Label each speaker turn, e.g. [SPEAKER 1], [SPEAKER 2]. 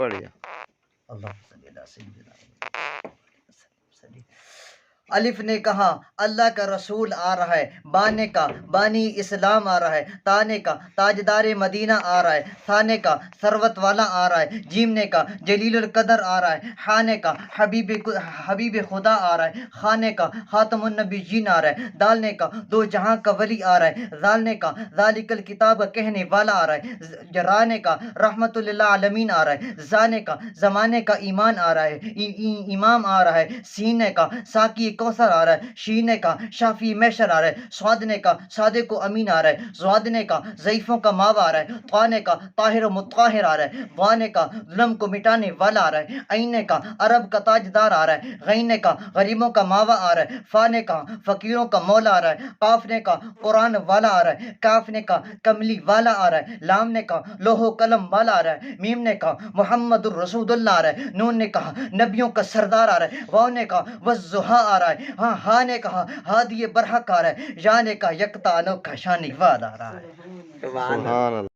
[SPEAKER 1] پڑھیا
[SPEAKER 2] اللہ صلی اللہ سیدنا الف نے کہا اللہ کا رسول آ رہا ہے، بانے کا بانی اسلام آ رہا ہے، تانے کا تاجدار مدینہ آ رہا ہے، ثانے کا ثروت والا آ رہا ہے، جیم نے کا جلیل القدر آ رہا ہے، حانے کا حبیب خدا آ رہا ہے، خانے کا خاتم النبیین آ رہا ہے، دال نے کا دو جہاں کا ولی آ رہا ہے، زال نے کا ذالک الکتاب کا کہنے والا آ رہا ہے، جرانے کا رحمت للعالمین آ رہا ہے، زانے کا زمانے کا ایمان آ رہا ہے، امام آ رہا ہے، سینے کا ساقی کوثر آ رہا ہے، شینے کا شافی میشر آ رہا ہے، سوادنے کا صادق و امین آ رہا ہے، زوادنے کا ضعیفوں کا ماوا آ رہا ہے، طانے کا طاہر و مطہر آ رہا ہے، وانے کا ظلم کو مٹانے والا آ رہا ہے، عینے کا عرب کا تاجدار آ رہا ہے، غینے کا غریبوں کا ماوا آ رہا ہے، فانے کا فقیروں کا مولا آ رہا ہے، قافنے کا قرآن والا آ رہا ہے، کافنے کا کملی والا آ رہا ہے، لام نے کا لوح و قلم والا آ رہا ہے، میم نے کا محمد الرسول اللہ آ رہا ہے، نون نے کہا نبیوں کا سردار آ رہا ہے، واو نے کہا والضحیٰ آ رہا ہے، ہاں نے کہا ہادی برحق آ رہا ہے، یا نے کہا یکتا انوکھا شانی واد آ رہا ہے۔
[SPEAKER 1] سبحان اللہ